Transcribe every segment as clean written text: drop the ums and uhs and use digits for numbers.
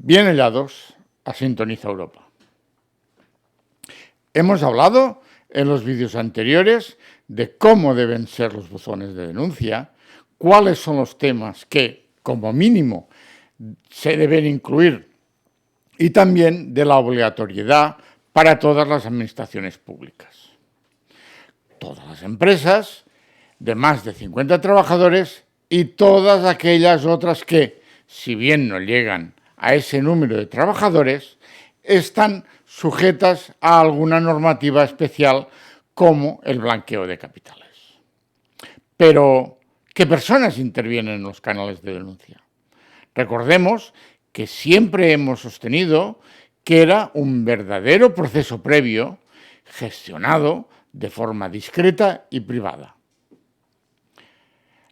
Bien hallados a Sintoniza Europa. Hemos hablado en los vídeos anteriores de cómo deben ser los buzones de denuncia, cuáles son los temas que, como mínimo, se deben incluir y también de la obligatoriedad para todas las administraciones públicas. Todas las empresas de más de 50 trabajadores y todas aquellas otras que, si bien no llegan a ese número de trabajadores, están sujetas a alguna normativa especial como el blanqueo de capitales. Pero, ¿qué personas intervienen en los canales de denuncia? Recordemos que siempre hemos sostenido que era un verdadero proceso previo, gestionado de forma discreta y privada.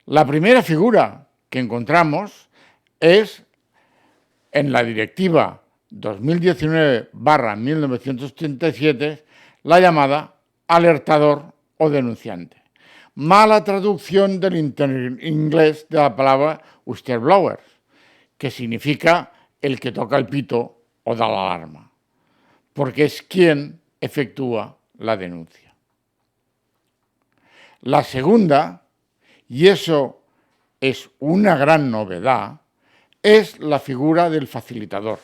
La primera figura que encontramos es en la Directiva 2019/1987, la llamada alertador o denunciante. Mala traducción del inglés de la palabra whistleblower, que significa el que toca el pito o da la alarma, porque es quien efectúa la denuncia. La segunda, y eso es una gran novedad, es la figura del facilitador,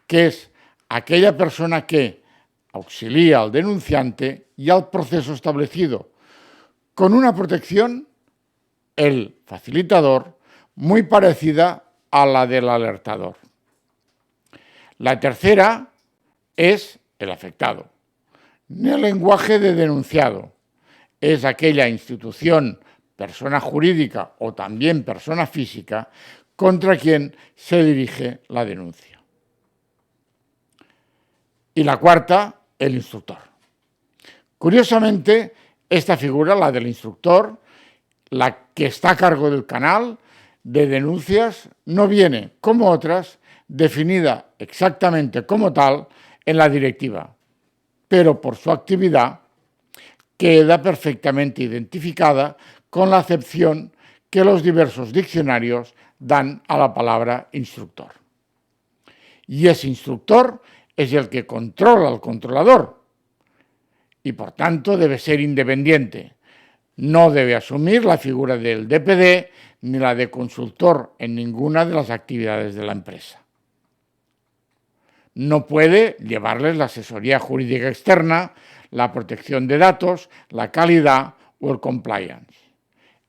que es aquella persona que auxilia al denunciante y al proceso establecido, con una protección, el facilitador, muy parecida a la del alertador. La tercera es el afectado. En el lenguaje de denunciado, es aquella institución, persona jurídica o también persona física, contra quien se dirige la denuncia. Y la cuarta, el instructor. Curiosamente, esta figura, la del instructor, la que está a cargo del canal de denuncias, no viene, como otras, definida exactamente como tal en la directiva, pero por su actividad queda perfectamente identificada con la acepción que los diversos diccionarios dan a la palabra instructor. Y ese instructor es el que controla al controlador y por tanto debe ser independiente. No debe asumir la figura del DPD ni la de consultor en ninguna de las actividades de la empresa. No puede llevarles la asesoría jurídica externa, la protección de datos, la calidad o el compliance.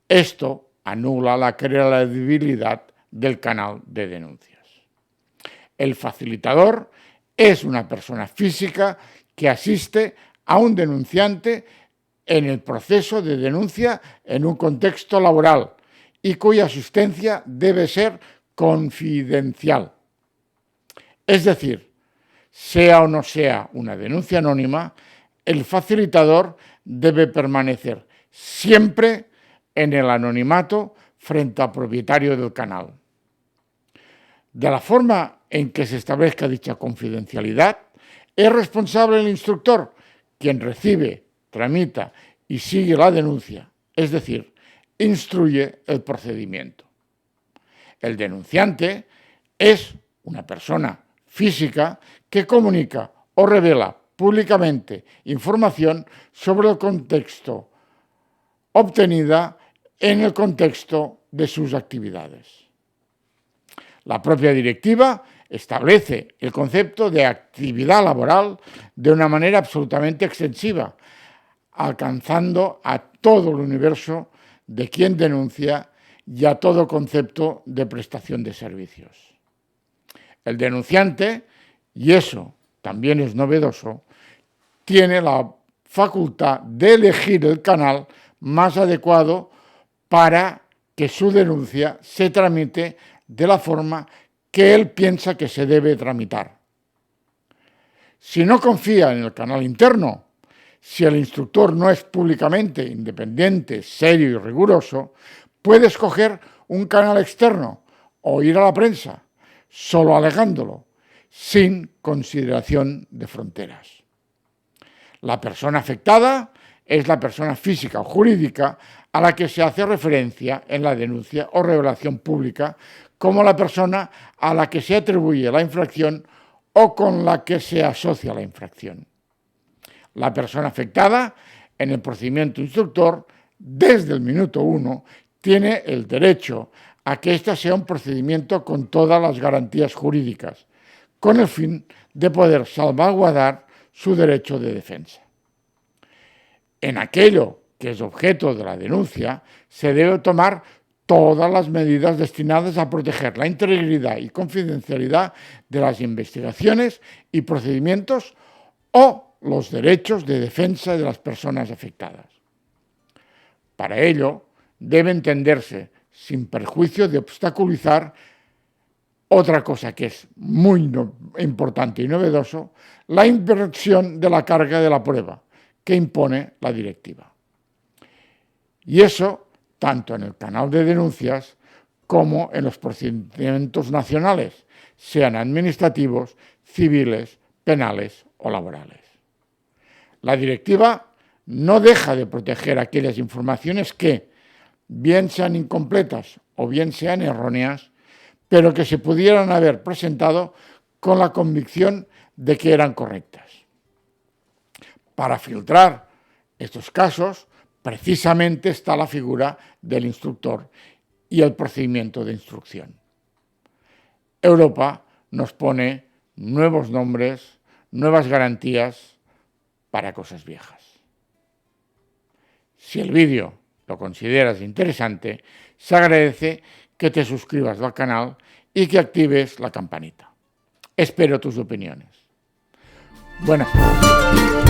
Esto anula la credibilidad del canal de denuncias. El facilitador es una persona física que asiste a un denunciante en el proceso de denuncia en un contexto laboral y cuya asistencia debe ser confidencial. Es decir, sea o no sea una denuncia anónima, el facilitador debe permanecer siempre en el anonimato frente al propietario del canal. De la forma en que se establezca dicha confidencialidad, es responsable el instructor, quien recibe, tramita y sigue la denuncia, es decir, instruye el procedimiento. El denunciante es una persona física que comunica o revela públicamente información sobre el contexto obtenida en el contexto de sus actividades. La propia directiva establece el concepto de actividad laboral de una manera absolutamente extensiva, alcanzando a todo el universo de quien denuncia y a todo concepto de prestación de servicios. El denunciante, y eso también es novedoso, tiene la facultad de elegir el canal más adecuado para que su denuncia se tramite de la forma que él piensa que se debe tramitar. Si no confía en el canal interno, si el instructor no es públicamente independiente, serio y riguroso, puede escoger un canal externo o ir a la prensa, solo alegándolo, sin consideración de fronteras. La persona afectada es la persona física o jurídica a la que se hace referencia en la denuncia o revelación pública como la persona a la que se atribuye la infracción o con la que se asocia la infracción. La persona afectada en el procedimiento instructor, desde el minuto 1, tiene el derecho a que éste sea un procedimiento con todas las garantías jurídicas, con el fin de poder salvaguardar su derecho de defensa. En aquello que es objeto de la denuncia, se debe tomar todas las medidas destinadas a proteger la integridad y confidencialidad de las investigaciones y procedimientos o los derechos de defensa de las personas afectadas. Para ello, debe entenderse, sin perjuicio de obstaculizar otra cosa que es muy importante y novedoso, la inversión de la carga de la prueba que impone la directiva. Y eso tanto en el canal de denuncias como en los procedimientos nacionales, sean administrativos, civiles, penales o laborales. La directiva no deja de proteger aquellas informaciones que, bien sean incompletas o bien sean erróneas, pero que se pudieran haber presentado con la convicción de que eran correctas. Para filtrar estos casos, precisamente está la figura del instructor y el procedimiento de instrucción. Europa nos pone nuevos nombres, nuevas garantías para cosas viejas. Si el vídeo lo consideras interesante, se agradece que te suscribas al canal y que actives la campanita. Espero tus opiniones. Buenas tardes.